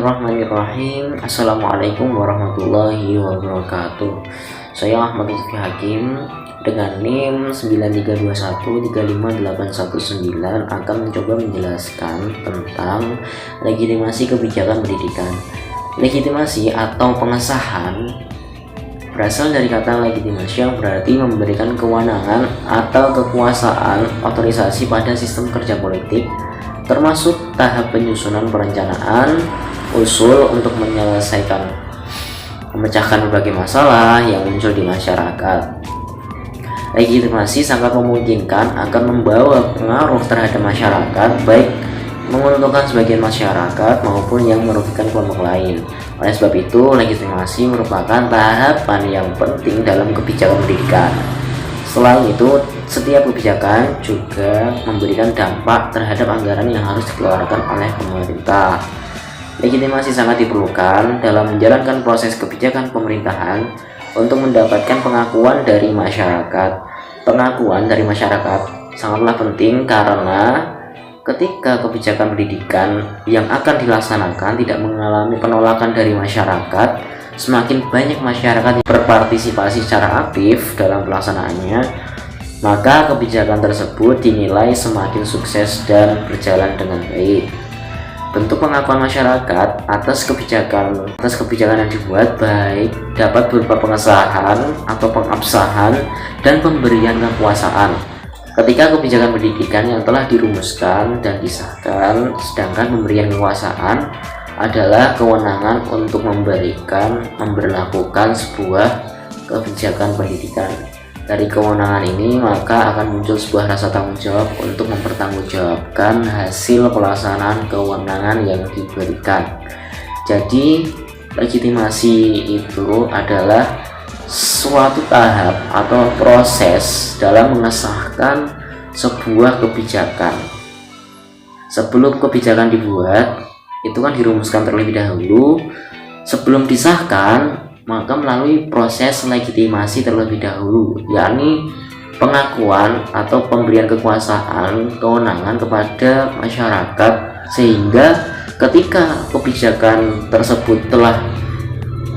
Bismillahirrahmanirrahim. Assalamualaikum warahmatullahi wabarakatuh. Saya Ahmad Lutfi Hakim dengan NIM 9321358119 akan mencoba menjelaskan tentang legitimasi kebijakan pendidikan. Legitimasi atau pengesahan berasal dari kata legitimasi yang berarti memberikan kewenangan atau kekuasaan otorisasi pada sistem kerja politik, termasuk tahap penyusunan perencanaan usul untuk memecahkan berbagai masalah yang muncul di masyarakat. Legitimasi sangat memungkinkan akan membawa pengaruh terhadap masyarakat, baik menguntungkan sebagian masyarakat maupun yang merugikan kelompok lain. Oleh sebab itu, legitimasi merupakan tahapan yang penting dalam kebijakan pendidikan. Selain itu, setiap kebijakan juga memberikan dampak terhadap anggaran yang harus dikeluarkan oleh pemerintah. Legitimasi sangat diperlukan dalam menjalankan proses kebijakan pemerintahan untuk mendapatkan pengakuan dari masyarakat. Pengakuan dari masyarakat sangatlah penting karena ketika kebijakan pendidikan yang akan dilaksanakan tidak mengalami penolakan dari masyarakat, semakin banyak masyarakat yang berpartisipasi secara aktif dalam pelaksanaannya, maka kebijakan tersebut dinilai semakin sukses dan berjalan dengan baik. Bentuk pengakuan masyarakat atas kebijakan yang dibuat baik dapat berupa pengesahan atau pengabsahan dan pemberian kekuasaan ketika kebijakan pendidikan yang telah dirumuskan dan disahkan, sedangkan pemberian kekuasaan adalah kewenangan untuk memberlakukan sebuah kebijakan pendidikan. Dari kewenangan ini maka akan muncul sebuah rasa tanggung jawab untuk mempertanggungjawabkan hasil pelaksanaan kewenangan yang diberikan. Jadi legitimasi itu adalah suatu tahap atau proses dalam mengesahkan sebuah kebijakan. Sebelum kebijakan dibuat, itu kan dirumuskan terlebih dahulu. Sebelum disahkan, maka melalui proses legitimasi terlebih dahulu, yakni pengakuan atau pemberian kekuasaan kewenangan kepada masyarakat, sehingga ketika kebijakan tersebut telah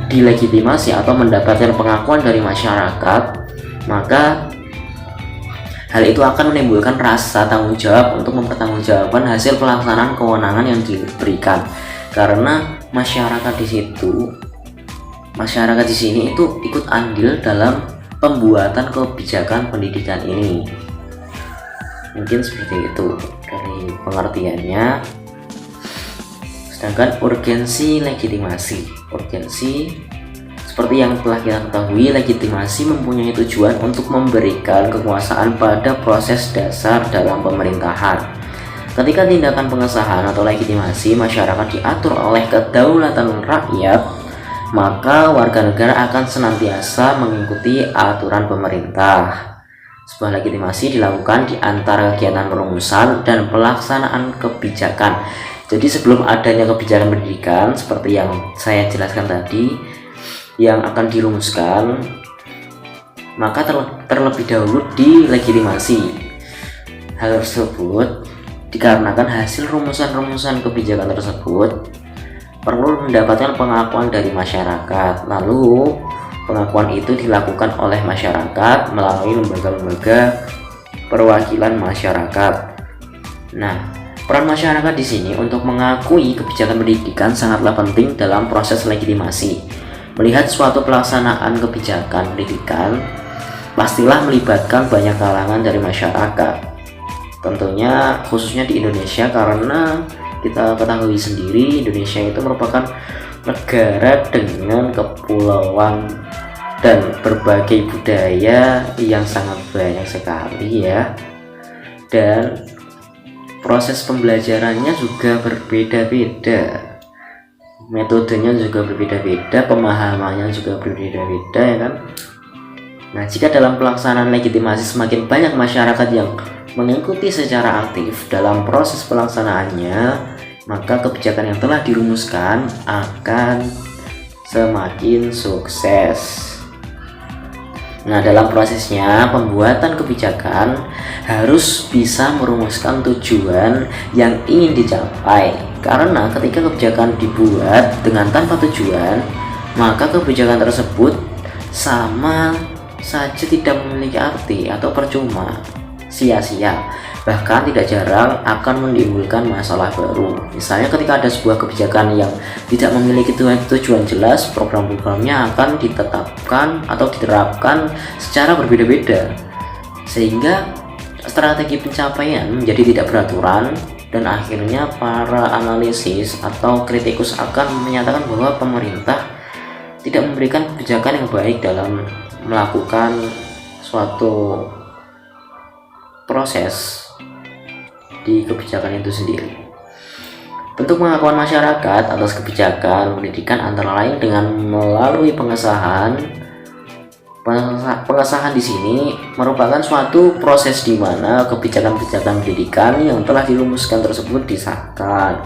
dilegitimasi atau mendapatkan pengakuan dari masyarakat, maka hal itu akan menimbulkan rasa tanggung jawab untuk mempertanggungjawabkan hasil pelaksanaan kewenangan yang diberikan. Karena masyarakat di sini itu ikut andil dalam pembuatan kebijakan pendidikan ini. Mungkin seperti itu dari pengertiannya. Sedangkan urgensi legitimasi, seperti yang telah kita ketahui, legitimasi mempunyai tujuan untuk memberikan kekuasaan pada proses dasar dalam pemerintahan. Ketika tindakan pengesahan atau legitimasi masyarakat diatur oleh kedaulatan rakyat, maka warga negara akan senantiasa mengikuti aturan pemerintah. Sebuah legitimasi dilakukan di antara kegiatan perumusan dan pelaksanaan kebijakan. Jadi sebelum adanya kebijakan pendidikan seperti yang saya jelaskan tadi yang akan dirumuskan, maka terlebih dahulu dilegitimasi. Hal tersebut dikarenakan hasil rumusan-rumusan kebijakan tersebut perlu mendapatkan pengakuan dari masyarakat. Lalu pengakuan itu dilakukan oleh masyarakat melalui lembaga-lembaga perwakilan masyarakat. Nah, peran masyarakat di sini untuk mengakui kebijakan pendidikan sangatlah penting dalam proses legitimasi. Melihat suatu pelaksanaan kebijakan pendidikan, pastilah melibatkan banyak kalangan dari masyarakat. Tentunya khususnya di Indonesia, karena kita ketahui sendiri Indonesia itu merupakan negara dengan kepulauan dan berbagai budaya yang sangat banyak sekali ya. Dan proses pembelajarannya juga berbeda-beda, metodenya juga berbeda-beda, pemahamannya juga berbeda-beda ya kan. Nah, jika dalam pelaksanaan legitimasi semakin banyak masyarakat yang mengikuti secara aktif dalam proses pelaksanaannya, maka kebijakan yang telah dirumuskan akan semakin sukses. Nah, dalam prosesnya pembuatan kebijakan harus bisa merumuskan tujuan yang ingin dicapai. Karena ketika kebijakan dibuat dengan tanpa tujuan, maka kebijakan tersebut sama saja tidak memiliki arti atau percuma, sia-sia, bahkan tidak jarang akan menimbulkan masalah baru. Misalnya ketika ada sebuah kebijakan yang tidak memiliki tujuan jelas, program-programnya akan ditetapkan atau diterapkan secara berbeda-beda, sehingga strategi pencapaian menjadi tidak beraturan, dan akhirnya para analisis atau kritikus akan menyatakan bahwa pemerintah tidak memberikan kebijakan yang baik dalam melakukan suatu proses di kebijakan itu sendiri. Bentuk pengakuan masyarakat atas kebijakan pendidikan antara lain dengan melalui pengesahan di sini merupakan suatu proses di mana kebijakan-kebijakan pendidikan yang telah dirumuskan tersebut disahkan.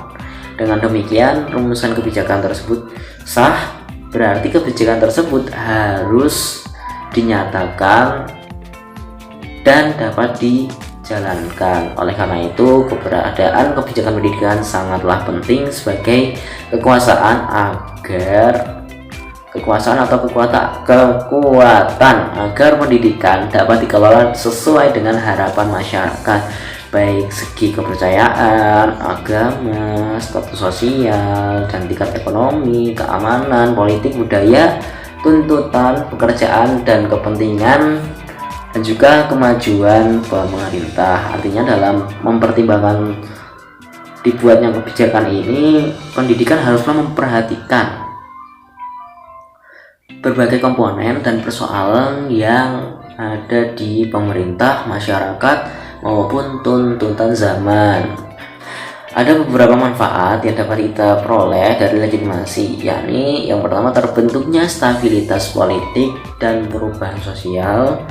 Dengan demikian, rumusan kebijakan tersebut sah, berarti kebijakan tersebut harus dinyatakan dan dapat dijalankan. Oleh karena itu, keberadaan kebijakan pendidikan sangatlah penting sebagai kekuasaan agar pendidikan dapat dikelola sesuai dengan harapan masyarakat, baik segi kepercayaan, agama, status sosial, dan tingkat ekonomi, keamanan, politik, budaya, tuntutan, pekerjaan, dan kepentingan, dan juga kemajuan pemerintah. Artinya dalam mempertimbangkan dibuatnya kebijakan ini, pendidikan haruslah memperhatikan berbagai komponen dan persoalan yang ada di pemerintah, masyarakat, maupun tuntutan zaman. Ada beberapa manfaat yang dapat kita peroleh dari legitimasi, yakni yang pertama, terbentuknya stabilitas politik dan perubahan sosial,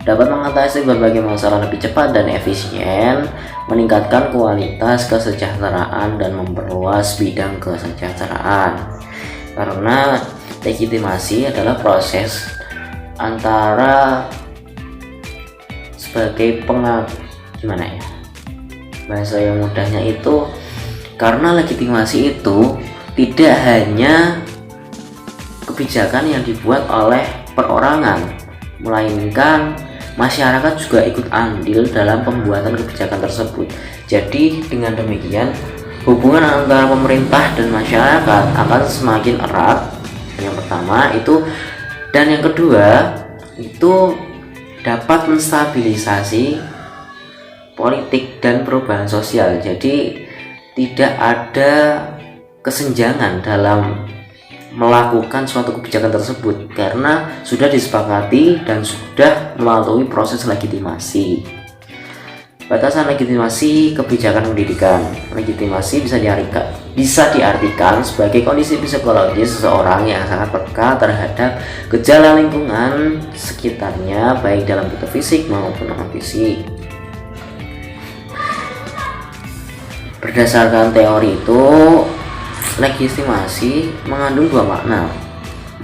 dapat mengatasi berbagai masalah lebih cepat dan efisien, meningkatkan kualitas kesejahteraan dan memperluas bidang kesejahteraan. Karena legitimasi adalah proses antara sebagai bahasa yang mudahnya itu, karena legitimasi itu tidak hanya kebijakan yang dibuat oleh perorangan, melainkan masyarakat juga ikut andil dalam pembuatan kebijakan tersebut. Jadi dengan demikian, hubungan antara pemerintah dan masyarakat akan semakin erat. Yang pertama itu, dan yang kedua itu dapat menstabilisasi politik dan perubahan sosial. Jadi tidak ada kesenjangan dalam melakukan suatu kebijakan tersebut karena sudah disepakati dan sudah melalui proses legitimasi. Batasan legitimasi kebijakan pendidikan. Legitimasi bisa diartikan sebagai kondisi psikologis seseorang yang sangat peka terhadap gejala lingkungan sekitarnya, baik dalam bentuk fisik maupun non-fisik. Berdasarkan teori itu, legitimasi mengandung dua makna,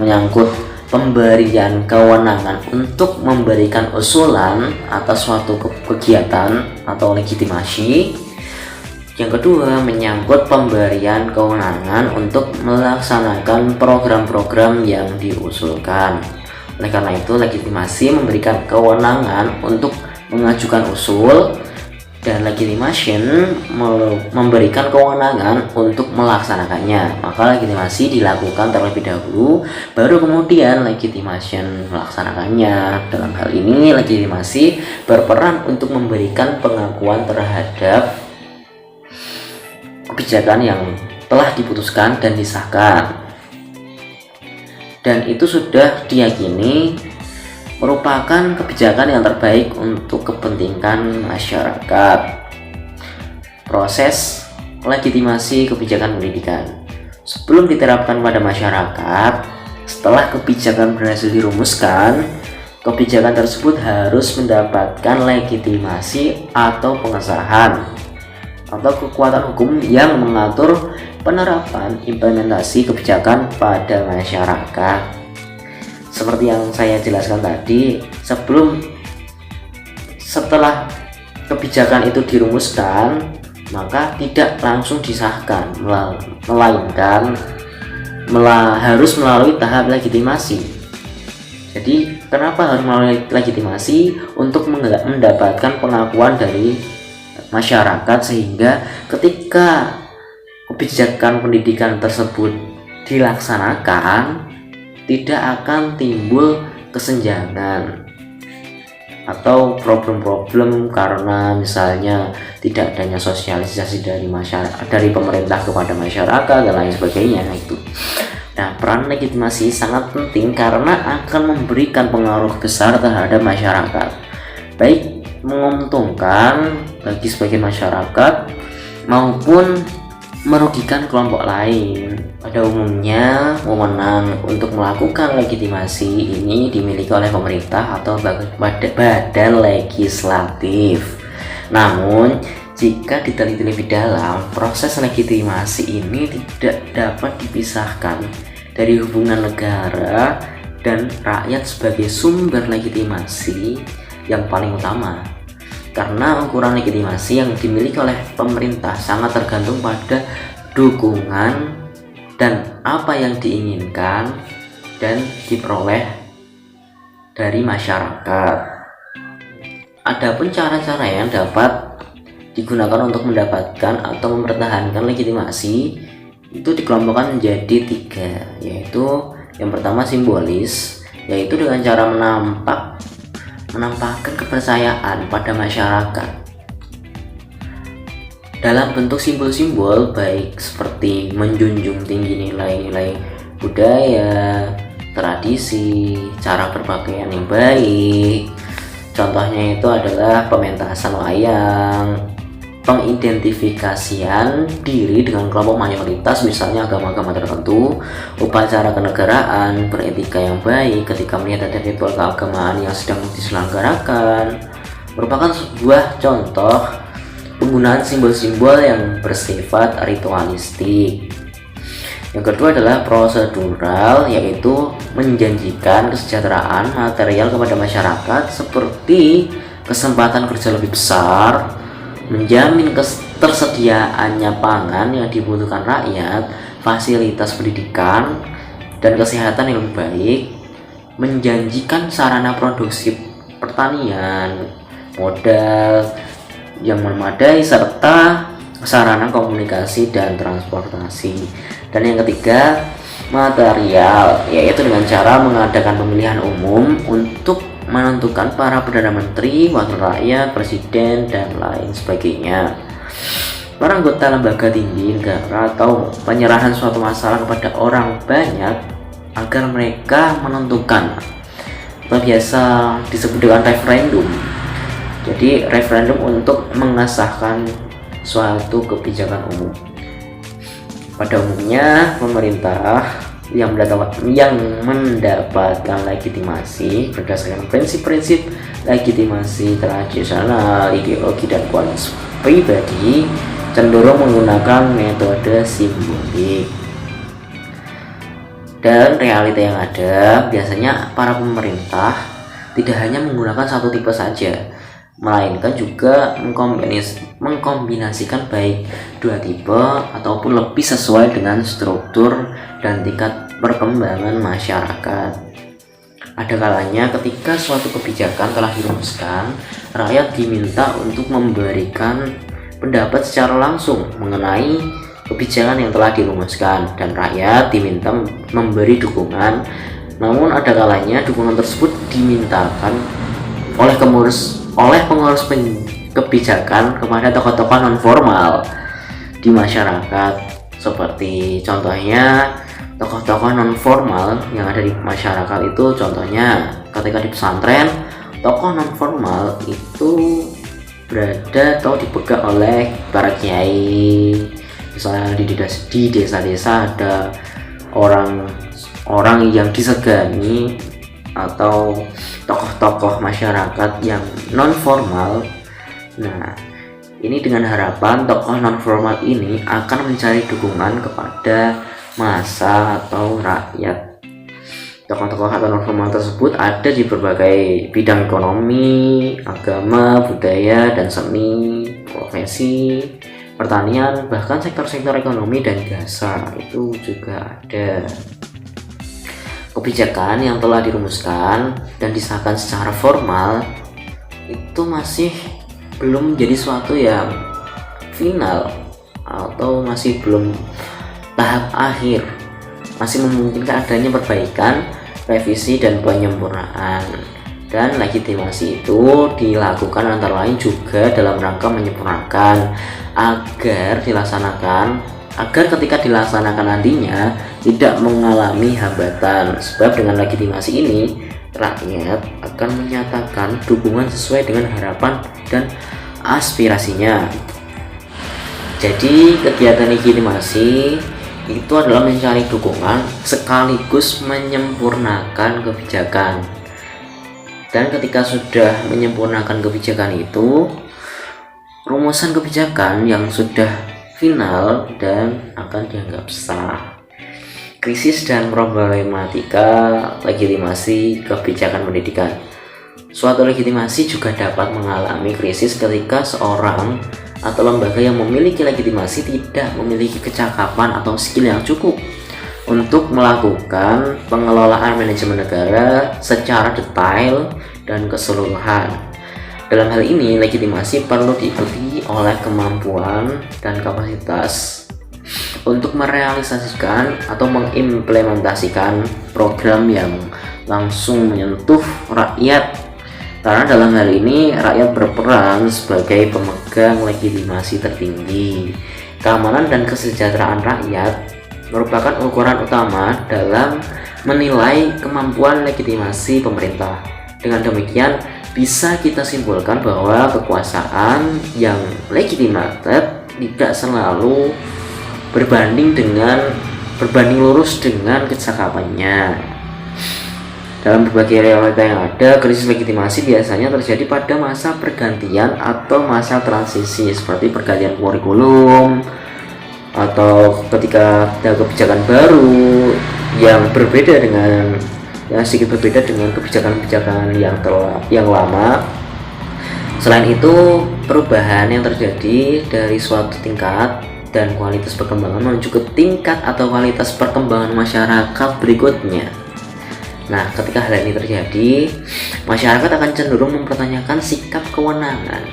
menyangkut pemberian kewenangan untuk memberikan usulan atas suatu kegiatan atau legitimasi. Yang kedua, menyangkut pemberian kewenangan untuk melaksanakan program-program yang diusulkan. Oleh karena itu, legitimasi memberikan kewenangan untuk mengajukan usul, dan legitimation memberikan kewenangan untuk melaksanakannya. Maka legitimasi dilakukan terlebih dahulu, baru kemudian legitimation melaksanakannya. Dalam hal ini, legitimasi berperan untuk memberikan pengakuan terhadap kebijakan yang telah diputuskan dan disahkan, dan itu sudah diyakini merupakan kebijakan yang terbaik untuk kepentingan masyarakat. Proses legitimasi kebijakan pendidikan. Sebelum diterapkan pada masyarakat, setelah kebijakan berhasil dirumuskan, kebijakan tersebut harus mendapatkan legitimasi atau pengesahan atau kekuatan hukum yang mengatur penerapan implementasi kebijakan pada masyarakat. Seperti yang saya jelaskan tadi, setelah kebijakan itu dirumuskan, maka tidak langsung disahkan, melainkan harus melalui tahap legitimasi. Jadi kenapa harus melalui legitimasi? Untuk mendapatkan pengakuan dari masyarakat, sehingga ketika kebijakan pendidikan tersebut dilaksanakan tidak akan timbul kesenjangan atau problem-problem karena misalnya tidak adanya sosialisasi dari pemerintah kepada masyarakat dan lain sebagainya itu. Nah, peran legitimasi sangat penting karena akan memberikan pengaruh besar terhadap masyarakat, baik menguntungkan bagi sebagian masyarakat maupun merugikan kelompok lain. Pada umumnya, wewenang untuk melakukan legitimasi ini dimiliki oleh pemerintah atau badan legislatif. Namun, jika diteliti lebih dalam, proses legitimasi ini tidak dapat dipisahkan dari hubungan negara dan rakyat sebagai sumber legitimasi yang paling utama. Karena ukuran legitimasi yang dimiliki oleh pemerintah sangat tergantung pada dukungan dan apa yang diinginkan dan diperoleh dari masyarakat. Adapun cara-cara yang dapat digunakan untuk mendapatkan atau mempertahankan legitimasi itu dikelompokkan menjadi 3, yaitu yang pertama simbolis, yaitu dengan cara menampakkan kepercayaan pada masyarakat dalam bentuk simbol-simbol, baik seperti menjunjung tinggi nilai-nilai budaya, tradisi, cara berpakaian yang baik. Contohnya itu adalah pementasan wayang, pengidentifikasian diri dengan kelompok mayoritas, misalnya agama-agama tertentu, upacara kenegaraan, beretika yang baik ketika melihat ada ritual keagamaan yang sedang diselenggarakan, merupakan sebuah contoh penggunaan simbol-simbol yang bersifat ritualistik. Yang kedua adalah prosedural, yaitu menjanjikan kesejahteraan material kepada masyarakat seperti kesempatan kerja lebih besar, menjamin ketersediaannya pangan yang dibutuhkan rakyat, fasilitas pendidikan dan kesehatan yang lebih baik, menjanjikan sarana produksi pertanian, modal yang memadai, serta sarana komunikasi dan transportasi. Dan yang ketiga, material, yaitu dengan cara mengadakan pemilihan umum untuk menentukan para perdana menteri, wakil rakyat, presiden, dan lain sebagainya. Para anggota lembaga tinggi negara atau penyerahan suatu masalah kepada orang banyak agar mereka menentukan, atau biasa disebut dengan referendum. Jadi referendum untuk mengesahkan suatu kebijakan umum. Pada umumnya pemerintah yang mendapatkan legitimasi berdasarkan prinsip-prinsip legitimasi tradisional, ideologi, dan kualitas pribadi cenderung menggunakan metode simbolik. Dan realita yang ada, biasanya para pemerintah tidak hanya menggunakan satu tipe saja, melainkan juga mengkombinasikan baik dua tipe ataupun lebih sesuai dengan struktur dan tingkat perkembangan masyarakat. Ada kalanya ketika suatu kebijakan telah dirumuskan, rakyat diminta untuk memberikan pendapat secara langsung mengenai kebijakan yang telah dirumuskan, dan rakyat diminta memberi dukungan. Namun ada kalanya dukungan tersebut dimintakan oleh pengurus kebijakan kepada tokoh-tokoh non formal di masyarakat. Seperti contohnya tokoh-tokoh non formal yang ada di masyarakat itu, contohnya ketika di pesantren, tokoh non formal itu berada atau dipegang oleh para kiai. Misalnya di desa-desa ada orang yang disegani atau tokoh-tokoh masyarakat yang non formal. Nah, ini dengan harapan tokoh non formal ini akan mencari dukungan kepada massa atau rakyat. Tokoh-tokoh atau non formal tersebut ada di berbagai bidang ekonomi, agama, budaya, dan seni, profesi, pertanian, bahkan sektor-sektor ekonomi dan jasa itu juga ada. Kebijakan yang telah dirumuskan dan disahkan secara formal itu masih belum menjadi suatu yang final atau masih belum tahap akhir, masih memungkinkan adanya perbaikan, revisi dan penyempurnaan. Dan legitimasi itu dilakukan antara lain juga dalam rangka menyempurnakan agar ketika dilaksanakan nantinya tidak mengalami hambatan. Sebab dengan legitimasi ini rakyat akan menyatakan dukungan sesuai dengan harapan dan aspirasinya. Jadi kegiatan legitimasi itu adalah mencari dukungan sekaligus menyempurnakan kebijakan. Dan ketika sudah menyempurnakan kebijakan itu, rumusan kebijakan yang sudah final dan akan dianggap sah. Krisis dan problematika legitimasi kebijakan pendidikan. Suatu legitimasi juga dapat mengalami krisis ketika seorang atau lembaga yang memiliki legitimasi tidak memiliki kecakapan atau skill yang cukup untuk melakukan pengelolaan manajemen negara secara detail dan keseluruhan. Dalam hal ini, legitimasi perlu diikuti oleh kemampuan dan kapasitas untuk merealisasikan atau mengimplementasikan program yang langsung menyentuh rakyat. Karena dalam hal ini, rakyat berperan sebagai pemegang legitimasi tertinggi. Keamanan dan kesejahteraan rakyat merupakan ukuran utama dalam menilai kemampuan legitimasi pemerintah. Dengan demikian, bisa kita simpulkan bahwa kekuasaan yang legitimated tidak selalu berbanding lurus dengan kecakapannya. Dalam berbagai realita yang ada, krisis legitimasi biasanya terjadi pada masa pergantian atau masa transisi, seperti pergantian kurikulum, atau ketika ada kebijakan baru yang sedikit berbeda dengan kebijakan-kebijakan yang lama. Selain itu, perubahan yang terjadi dari suatu tingkat dan kualitas perkembangan menuju ke tingkat atau kualitas perkembangan masyarakat berikutnya. Nah, ketika hal ini terjadi, masyarakat akan cenderung mempertanyakan setiap kewenangan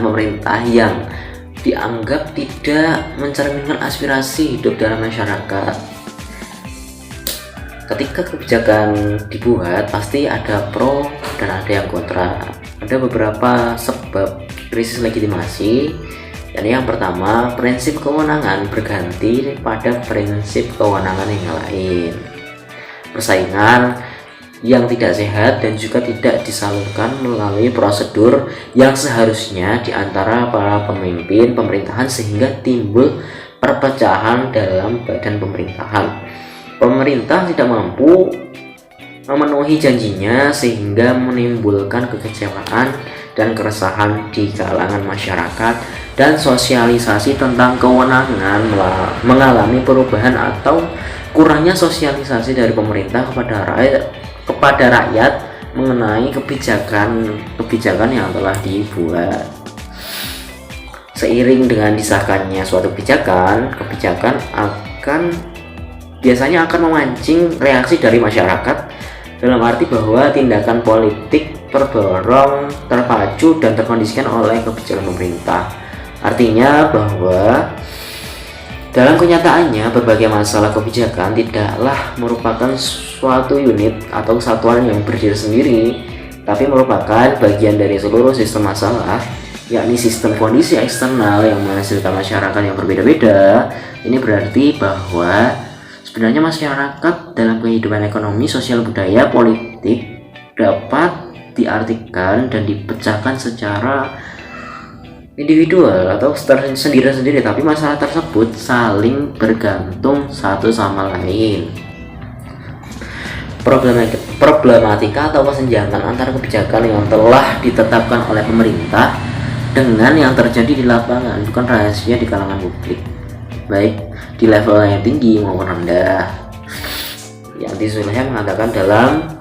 pemerintah yang dianggap tidak mencerminkan aspirasi hidup dalam masyarakat. Ketika kebijakan dibuat, pasti ada pro dan ada yang kontra. Ada beberapa sebab krisis legitimasi. Dan yang pertama, prinsip kewenangan berganti pada prinsip kewenangan yang lain. Persaingan yang tidak sehat dan juga tidak disalurkan melalui prosedur yang seharusnya di antara para pemimpin pemerintahan, sehingga timbul perpecahan dalam badan pemerintahan. Pemerintah tidak mampu memenuhi janjinya sehingga menimbulkan kekecewaan dan keresahan di kalangan masyarakat, dan sosialisasi tentang kewenangan mengalami perubahan atau kurangnya sosialisasi dari pemerintah kepada rakyat mengenai kebijakan yang telah dibuat. Seiring dengan disahkannya suatu kebijakan biasanya akan memancing reaksi dari masyarakat, dalam arti bahwa tindakan politik terdorong, terpacu dan terkondisikan oleh kebijakan pemerintah. Artinya bahwa dalam kenyataannya berbagai masalah kebijakan tidaklah merupakan suatu unit atau satuan yang berdiri sendiri, tapi merupakan bagian dari seluruh sistem masalah, yakni sistem kondisi eksternal yang menghasilkan masyarakat yang berbeda-beda. Ini berarti bahwa sebenarnya masyarakat dalam kehidupan ekonomi, sosial, budaya, politik dapat diartikan dan dipecahkan secara individual atau sendiri-sendiri, tapi masalah tersebut saling bergantung satu sama lain. Problematika atau kesenjangan antara kebijakan yang telah ditetapkan oleh pemerintah dengan yang terjadi di lapangan bukan rahasia di kalangan publik, baik di level yang tinggi maupun rendah. Yang Zulaiha mengatakan dalam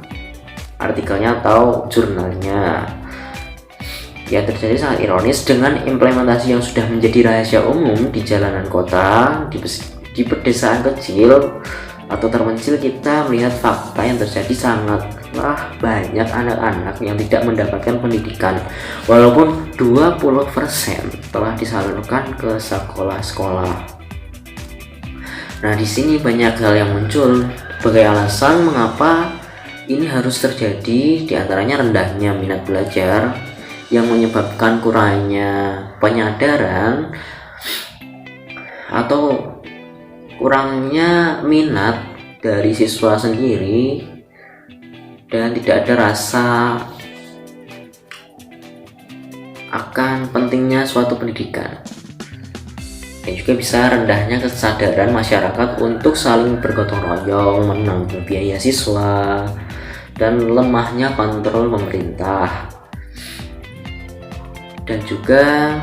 artikelnya atau jurnalnya, Yang terjadi sangat ironis, dengan implementasi yang sudah menjadi rahasia umum di jalanan kota, di pedesaan kecil atau terpencil, kita melihat fakta yang terjadi sangatlah banyak anak-anak yang tidak mendapatkan pendidikan, walaupun 20% telah disalurkan ke sekolah-sekolah. Nah, di sini banyak hal yang muncul sebagai alasan mengapa ini harus terjadi, diantaranya rendahnya minat belajar yang menyebabkan kurangnya penyadaran atau kurangnya minat dari siswa sendiri, dan tidak ada rasa akan pentingnya suatu pendidikan. Dan juga bisa rendahnya kesadaran masyarakat untuk saling bergotong royong menanggung biaya siswa, dan lemahnya kontrol pemerintah. Dan juga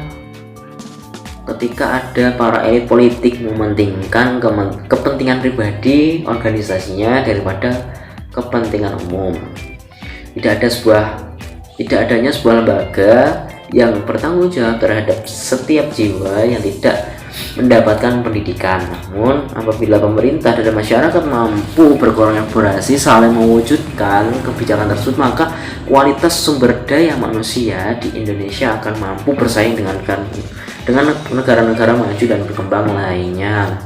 ketika ada para elit politik mementingkan kepentingan pribadi organisasinya daripada kepentingan umum. Tidak adanya sebuah lembaga yang bertanggung jawab terhadap setiap jiwa yang tidak mendapatkan pendidikan. Namun apabila pemerintah dan masyarakat mampu berkolaborasi saling mewujudkan kebijakan tersebut, maka kualitas sumber daya manusia di Indonesia akan mampu bersaing dengan negara-negara maju dan berkembang lainnya.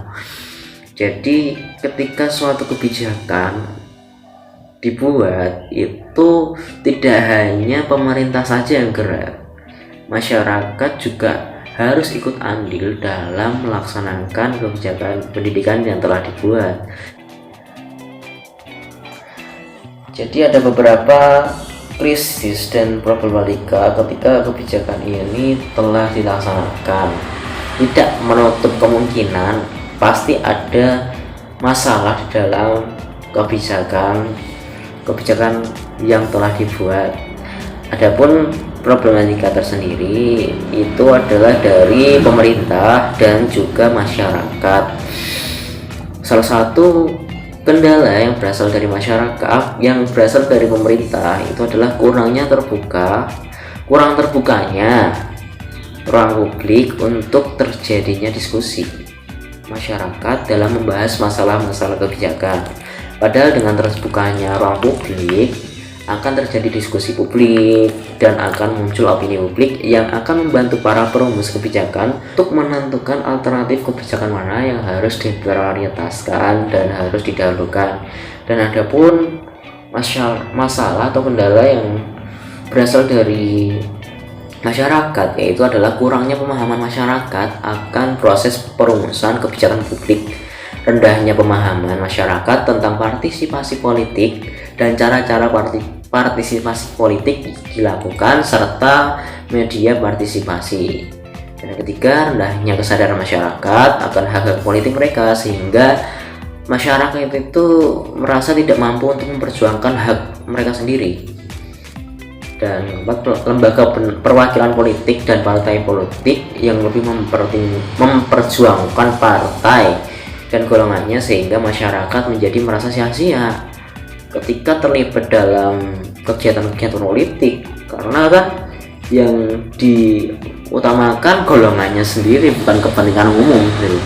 Jadi ketika suatu kebijakan dibuat, itu tidak hanya pemerintah saja yang gerak, masyarakat juga harus ikut andil dalam melaksanakan kebijakan pendidikan yang telah dibuat. Jadi ada beberapa krisis dan problematika ketika kebijakan ini telah dilaksanakan. Tidak menutup kemungkinan pasti ada masalah di dalam kebijakan yang telah dibuat. Adapun problematika tersendiri itu adalah dari pemerintah dan juga masyarakat. Salah satu kendala yang berasal dari masyarakat, yang berasal dari pemerintah, itu adalah kurang terbukanya ruang publik untuk terjadinya diskusi masyarakat dalam membahas masalah-masalah kebijakan. Padahal dengan terbukanya ruang publik akan terjadi diskusi publik dan akan muncul opini publik yang akan membantu para perumus kebijakan untuk menentukan alternatif kebijakan mana yang harus diprioritaskan dan harus didahulukan. Dan adapun masalah atau kendala yang berasal dari masyarakat, yaitu adalah kurangnya pemahaman masyarakat akan proses perumusan kebijakan publik, rendahnya pemahaman masyarakat tentang partisipasi politik dan cara-cara partisipasi politik dilakukan, serta media partisipasi. Dan ketiga, rendahnya kesadaran masyarakat akan hak-hak politik mereka, sehingga masyarakat itu merasa tidak mampu untuk memperjuangkan hak mereka sendiri. Dan lembaga perwakilan politik dan partai politik yang lebih memperjuangkan partai dan golongannya, sehingga masyarakat menjadi merasa sia-sia ketika terlibat dalam kegiatan-kegiatan politik, karena kan yang diutamakan golongannya sendiri, bukan kepentingan umum gitu.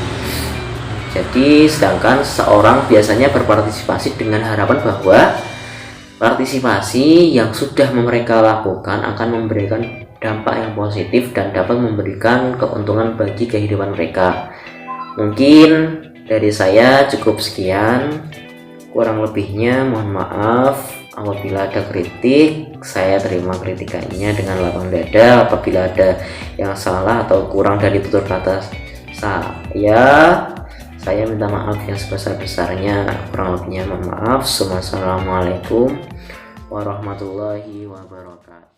Jadi sedangkan seorang biasanya berpartisipasi dengan harapan bahwa partisipasi yang sudah mereka lakukan akan memberikan dampak yang positif dan dapat memberikan keuntungan bagi kehidupan mereka. Mungkin dari saya cukup sekian. Kurang lebihnya mohon maaf. Apabila ada kritik, saya terima kritikannya dengan lapang dada. Apabila ada yang salah atau kurang dari tutur kata saya minta maaf yang sebesar-besarnya. Kurang lebihnya mohon maaf. Wassalamualaikum warahmatullahi wabarakatuh.